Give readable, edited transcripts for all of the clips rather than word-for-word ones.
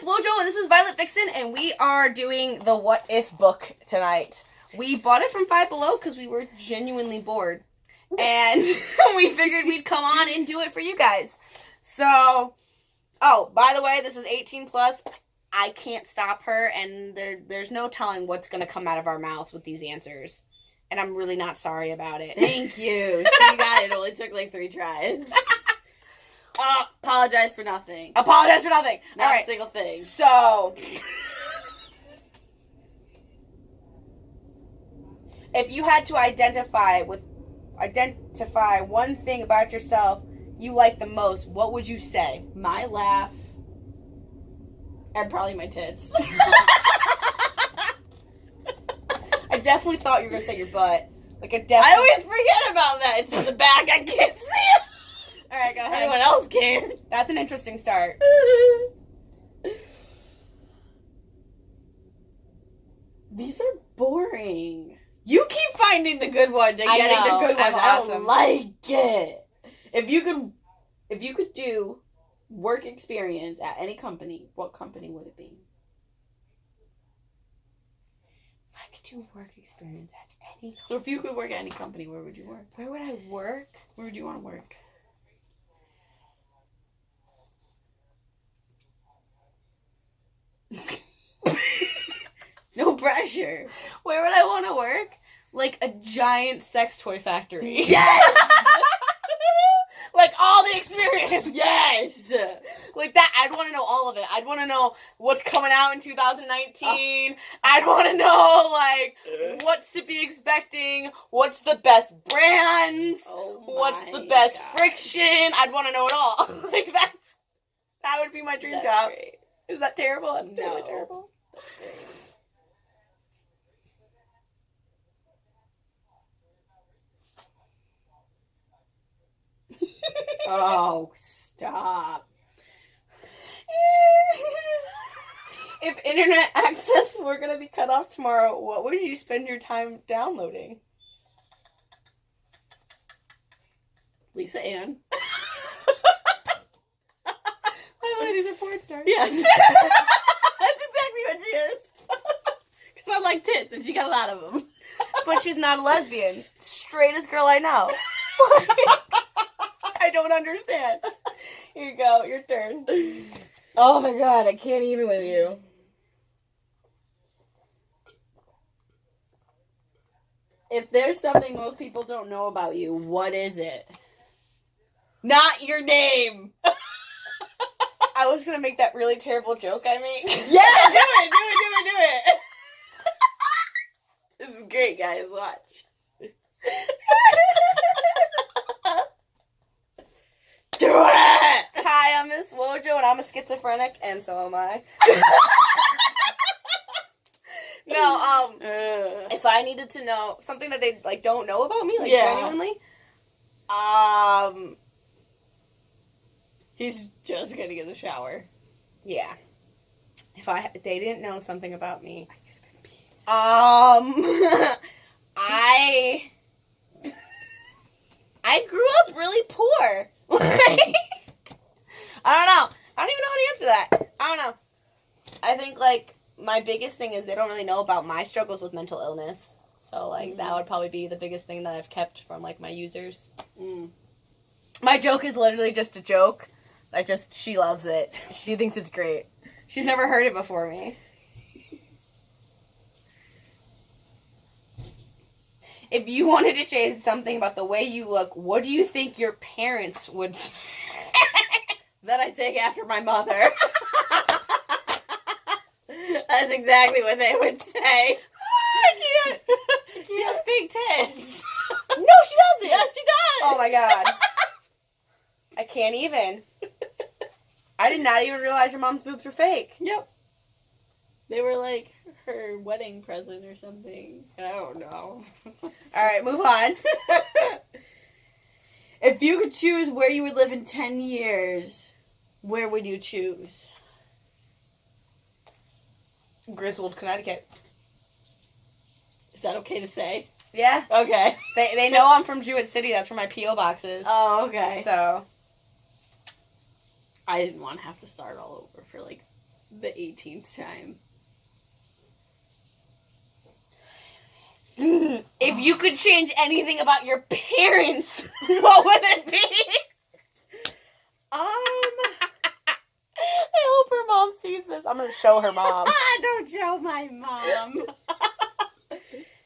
Wojo, and this is Violet Vixen, and we are doing the What If book tonight. We bought it from Five Below because we were genuinely bored, and we figured we'd come on and do it for you guys. So, oh, by the way, this is 18 plus. I can't stop her, and there's no telling what's going to come out of our mouths with these answers. And I'm really not sorry about it. Thank you. So you got it. It only took like 3 tries. Apologize for nothing. Apologize for nothing. Not All right. a single thing. So, if you had to identify one thing about yourself you like the most, what would you say? My laugh. And probably my tits. I definitely thought you were gonna say your butt. I always forget about that. It's in the back. I can't see it. All right, go ahead. Anyone else can. That's an interesting start. These are boring. You keep finding the good ones and getting the good ones. I don't like it. If you could do work experience at any company, what company would it be? If I could do work experience at any company. So if you could work at any company, where would you work? Where would I work? Where would you want to work? No pressure. Where would I want to work? Like a giant sex toy factory. Yes! Like all the experience. Yes! Like that, I'd want to know all of it. I'd want to know what's coming out in 2019. I'd want to know, like, what's to be expecting. What's the best brands? What's the best friction? I'd want to know it all. Like, that would be my dream job. Great. Is that terrible? That's totally terrible. That's great. Oh, stop. If internet access were going to be cut off tomorrow, what would you spend your time downloading? Lisa Ann. My lady's a porn star. Yes. That's exactly what she is. Because I like tits, and she got a lot of them. But she's not a lesbian. Straightest girl I know. I don't understand. Here you go. Your turn. Oh my god, I can't even with you. If there's something most people don't know about you, what is it? Not your name. I was gonna make that really terrible joke I make. Yeah, do it. This is great, guys. Watch. Do it! Hi, I'm Miss Wojo, and I'm a schizophrenic, and so am I. No, if I needed to know something that they, like, don't know about me, like, genuinely, he's just getting in the shower. Yeah. If they didn't know something about me, I grew up really poor. I don't know. I don't even know how to answer that. I don't know. I think, like, my biggest thing is they don't really know about my struggles with mental illness. So, like, that would probably be the biggest thing that I've kept from, like, my users. My joke is literally just a joke. She loves it. She thinks it's great. She's never heard it before me. If you wanted to change something about the way you look, what do you think your parents would say? That I take after my mother. That's exactly what they would say. I can't. She has big tits. No, she doesn't. Yes, she does. Oh my god. I can't even. I did not even realize your mom's boobs were fake. Yep. They were like her wedding present or something. I don't know. Alright, move on. If you could choose where you would live in 10 years, where would you choose? Griswold, Connecticut. Is that okay to say? Yeah. Okay. They know I'm from Jewett City. That's where my P.O. box is. Oh, okay. So. I didn't want to have to start all over for, like, the 18th time. If you could change anything about your parents, what would it be? I hope her mom sees this. I'm gonna show her mom. Don't show my mom.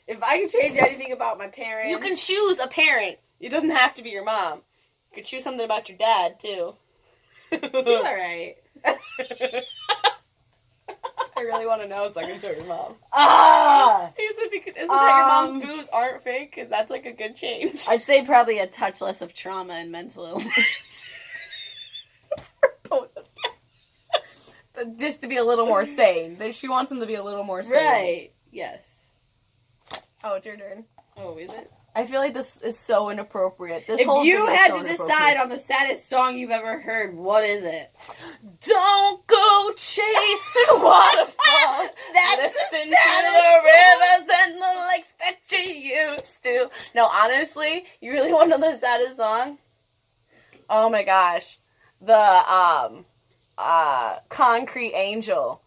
If I could change anything about my parents... You can choose a parent. It doesn't have to be your mom. You could choose something about your dad, too. Alright. I really want to know, so I can show your mom. Isn't that your mom's boobs aren't fake? Because that's like a good change. I'd say probably a touch less of trauma and mental illness. Just to be a little more sane. She wants them to be a little more sane. Right. Yes. Oh, it's your turn. Oh, is it? I feel like this is so inappropriate. If you had to decide on the saddest song you've ever heard, what is it? Don't go chasing waterfalls. Listen to the rivers and the lakes that you used to. No, honestly, you really want to know the saddest song? Oh my gosh. The Concrete Angel.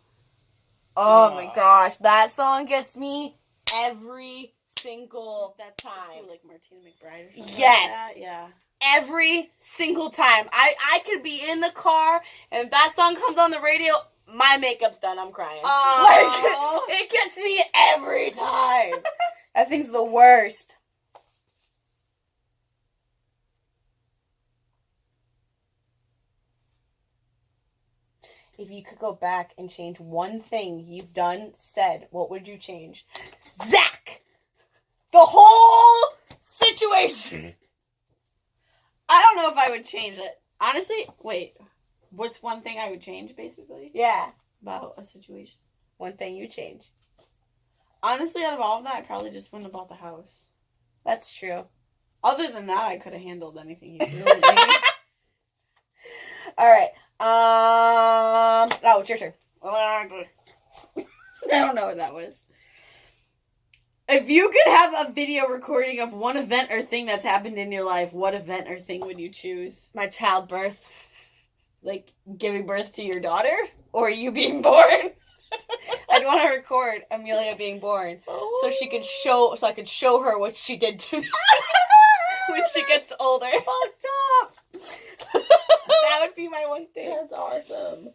Oh my gosh. That song gets me every single time. Like Martina McBride or something. Yes. Like that? Yeah. Every single time. I could be in the car and if that song comes on the radio, my makeup's done. I'm crying. Like, it gets me every time. That thing's the worst. If you could go back and change one thing you've done, said, what would you change? Zach! The whole situation! I don't know if I would change it. Honestly, wait. What's one thing I would change, basically? Yeah. About a situation? One thing you change. Honestly, out of all of that, I probably just wouldn't have bought the house. That's true. Other than that, I could have handled anything he threw at me. Alright. Oh, it's your turn. I don't know what that was. If you could have a video recording of one event or thing that's happened in your life, what event or thing would you choose? My childbirth. Like, giving birth to your daughter? Or you being born? I'd want to record Amelia being born. So I could show her what she did to me. When she gets older. Fucked up. That would be my one thing. That's awesome.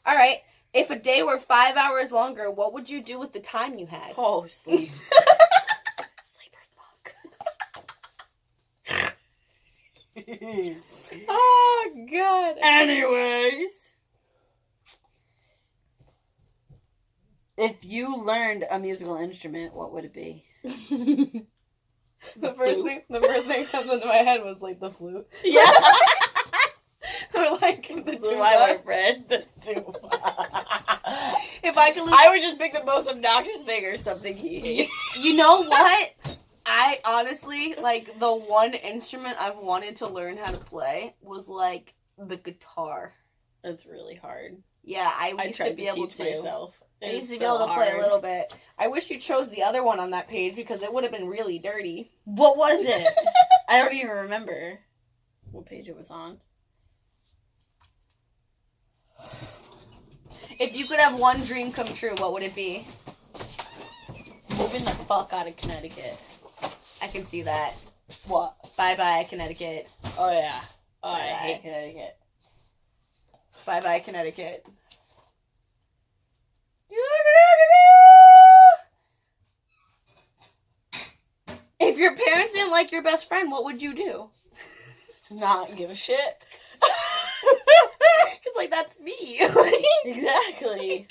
Alright, if a day were 5 hours longer, what would you do with the time you had? Oh, sleep. Sleep or fuck. Oh, God. Anyways. If you learned a musical instrument, what would it be? The first thing that comes into my head was like the flute. Yeah. Or like the tuba. my friend. The tuba. If I could lose, I would just pick the most obnoxious thing or something he hates. You know what? I honestly, like, the one instrument I've wanted to learn how to play was like the guitar. That's really hard. Yeah, I used to be able teach to. Myself. I used to be able to play a little bit. I wish you chose the other one on that page because it would have been really dirty. What was it? I don't even remember what page it was on. If you could have one dream come true, what would it be? Moving the fuck out of Connecticut. I can see that. What? Bye-bye, Connecticut. Oh, yeah. Oh, Bye-bye. I hate Connecticut. Bye-bye, Connecticut. If your parents didn't like your best friend, what would you do? Not give a shit. Because, like, that's me. Exactly.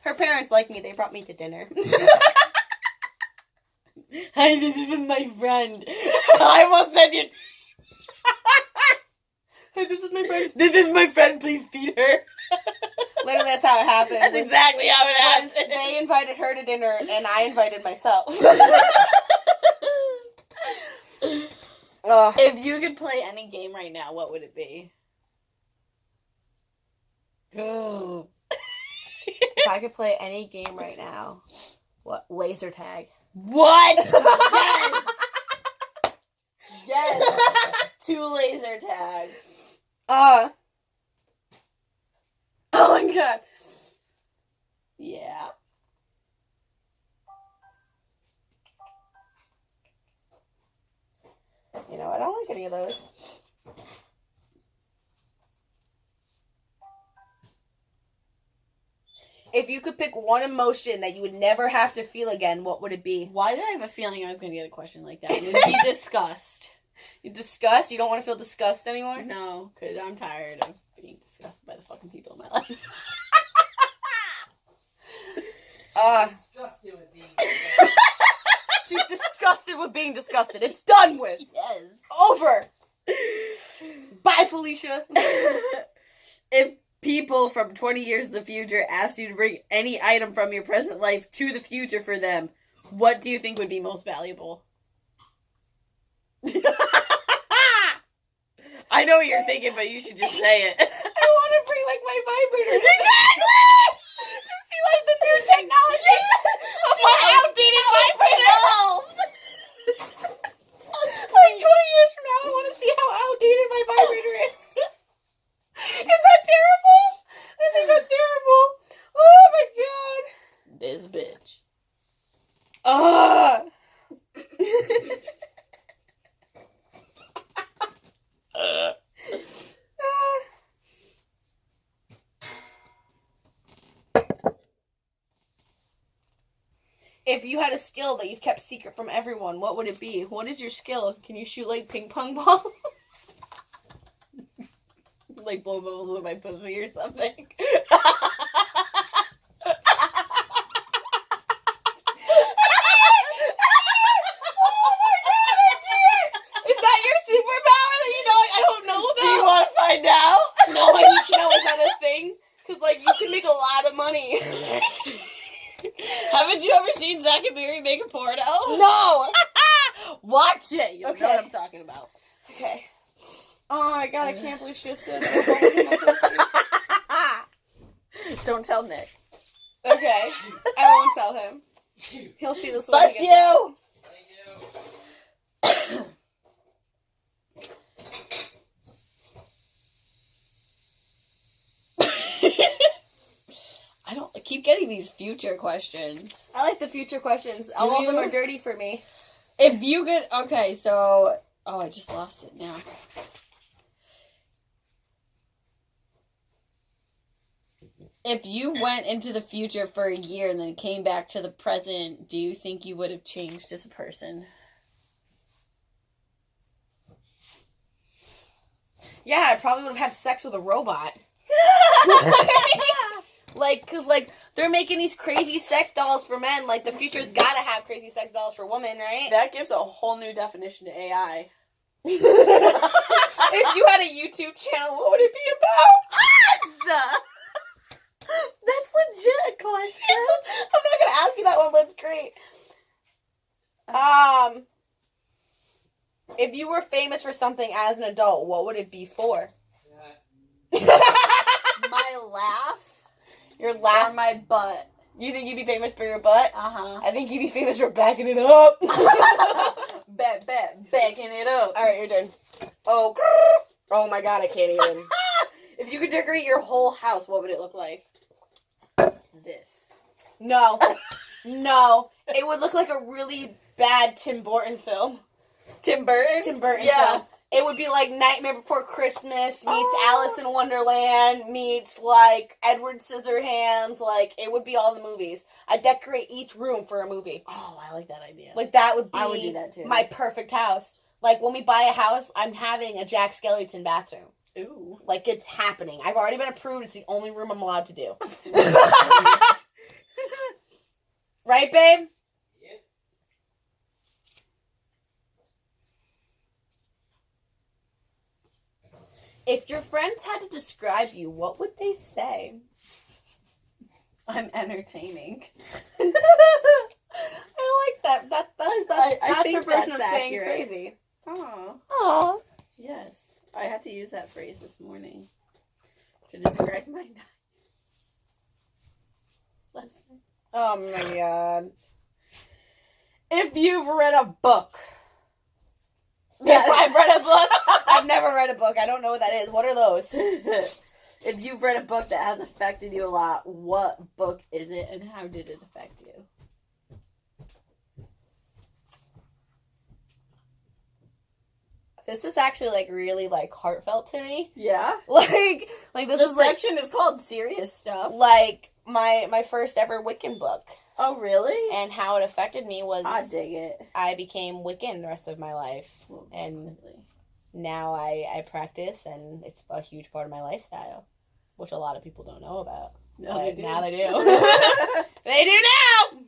Her parents like me. They brought me to dinner. Hi, this is my friend. I will send you... Hey, this is my friend. This is my friend. Please feed her. Literally, that's how it happened. That's exactly how it happened. They invited her to dinner, and I invited myself. If you could play any game right now, what would it be? If I could play any game right now, what? Laser tag. What? Yes. 2 laser tag. Oh my god. Yeah. You know, I don't like any of those. If you could pick one emotion that you would never have to feel again, what would it be? Why did I have a feeling I was going to get a question like that? It would be disgust. You disgust? You don't want to feel disgust anymore? No, because I'm tired of being disgusted by the fucking people in my life. Disgusted with being disgusted. She's disgusted with being disgusted. It's done with. Yes. Over. Bye, Felicia. If people from 20 years in the future asked you to bring any item from your present life to the future for them, what do you think would be most valuable? I know what you're thinking, but you should just say it. I want to bring, like, my vibrator. Exactly! To see, like, the new technology of my outdated vibrator. Like, 20 years from now, I want to see how outdated my vibrator is. Is that terrible? I think that's terrible. Oh, my God. This bitch. If you had a skill that you've kept secret from everyone, what would it be? What is your skill? Can you shoot, like, ping pong balls? Like blow bubbles with my pussy or something. No, I need to know, is that a thing? Because, like, you can make a lot of money. Haven't you ever seen Zack and Miri make a porno? No! Watch it. You'll Okay. know what I'm talking about. Okay. Oh my god, I can't believe she just said Don't tell Nick. Okay. I won't tell him. He'll see this one. Fuck you! I keep getting these future questions. I like the future questions. All of them are dirty for me. If you could... Okay, so... Oh, I just lost it now. If you went into the future for a year and then came back to the present, do you think you would have changed as a person? Yeah, I probably would have had sex with a robot. Like, because, like, they're making these crazy sex dolls for men. Like, the future's gotta have crazy sex dolls for women, right? That gives a whole new definition to AI. If you had a YouTube channel, what would it be about? Us! That's legit a question. I'm not gonna ask you that one, but it's great. If you were famous for something as an adult, what would it be for? My laugh? Your laugh? Or my butt? You think you'd be famous for your butt? Uh-huh. I think you'd be famous for backing it up. Backing it up. Alright, you're done. Oh. Oh my god, I can't even. If you could decorate your whole house, what would it look like? This. No. No. It would look like a really bad Tim Burton film. Tim Burton? Tim Burton Yeah. film. It would be like Nightmare Before Christmas meets Alice in Wonderland meets like Edward Scissorhands. Like, it would be all the movies. I'd decorate each room for a movie. Oh, I like that idea. Like, that would be I would do that too. my perfect house. Like, when we buy a house, I'm having a Jack Skellington bathroom. Ooh. Like, it's happening. I've already been approved. It's the only room I'm allowed to do. Right, babe? Yes. If your friends had to describe you, what would they say? I'm entertaining. I like that. That's think her version that's of saying accurate. crazy. Oh. Aww. Yes. I had to use that phrase this morning to describe my night. Lesson. Oh my god. If you've read a book If I've read a book? I've never read a book. I don't know what that is. What are those? If you've read a book that has affected you a lot, what book is it and how did it affect you? This is actually, like, really, like, heartfelt to me. Yeah? Like this the is, section is called serious stuff. like, my first ever Wiccan book. Oh, really? And how it affected me was... I dig it. I became Wiccan the rest of my life. Well, and now I practice, and it's a huge part of my lifestyle, which a lot of people don't know about. No, but they do. now they do. They do now!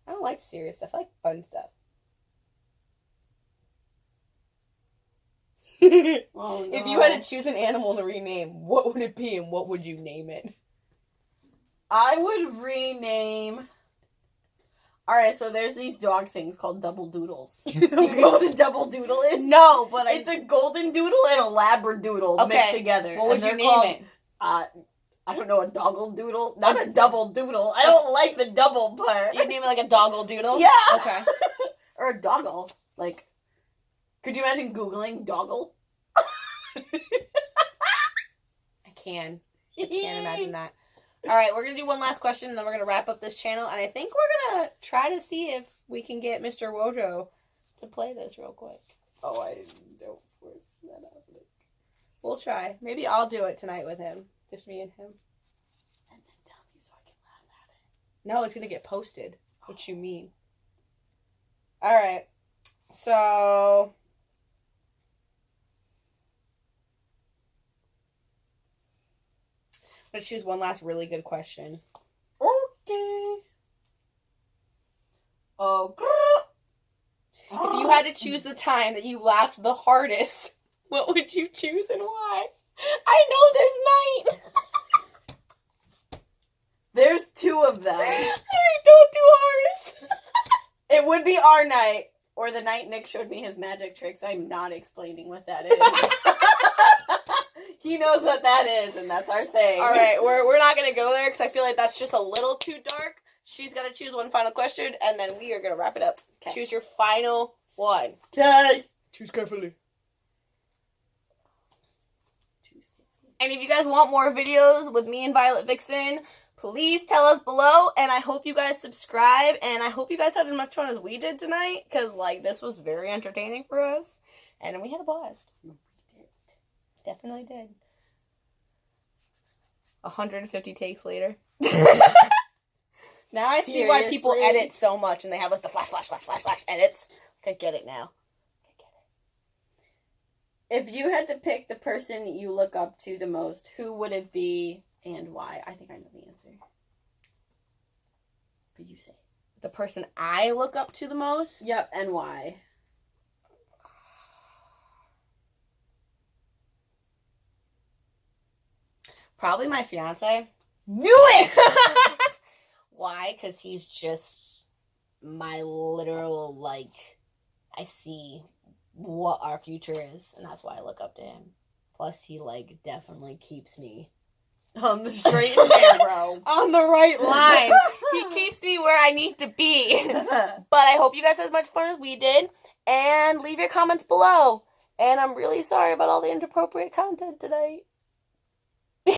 I don't like serious stuff. I like fun stuff. Oh, no. If you had to choose an animal to rename, what would it be and what would you name it? I would rename... Alright, so there's these dog things called double doodles. Do you know what a double doodle is? No, but it's a golden doodle and a labradoodle mixed together. What would you name it? I don't know, a doggle doodle? Not a double doodle. I don't like the double part. You'd name it like a doggle doodle? Yeah! Okay. Or a doggle. Like, could you imagine Googling doggle? I can't imagine that. Alright, we're going to do one last question, and then we're going to wrap up this channel, and I think we're going to try to see if we can get Mr. Wojo to play this real quick. Oh, I don't force that out. We'll try. Maybe I'll do it tonight with him. Just me and him. And then tell me so I can laugh at it. No, it's going to get posted. What you mean? Alright. So... Let's choose one last really good question. Okay. Oh. If you had to choose the time that you laughed the hardest, what would you choose and why? I know this night. There's two of them. Don't do ours. It would be our night, or the night Nick showed me his magic tricks. I'm not explaining what that is. He knows what that is, and that's our thing. All right, we're not going to go there because I feel like that's just a little too dark. She's got to choose one final question, and then we are going to wrap it up. Okay. Choose your final one. Okay. Choose carefully. And if you guys want more videos with me and Violet Vixen, please tell us below, and I hope you guys subscribe, and I hope you guys had as much fun as we did tonight, because, like, this was very entertaining for us, and we had a blast. Definitely did. 150 takes later. Now I see why people edit so much and they have like the flash edits. I get it now. If you had to pick the person you look up to the most, who would it be and why? I think I know the answer. But you say. The person I look up to the most? Yep, and why? Probably my fiance. Knew it! Why? Because he's just my literal, like, I see what our future is, and that's why I look up to him. Plus, he, like, definitely keeps me on the straight and narrow. On the right line. He keeps me where I need to be. But I hope you guys had as much fun as we did, and leave your comments below. And I'm really sorry about all the inappropriate content tonight.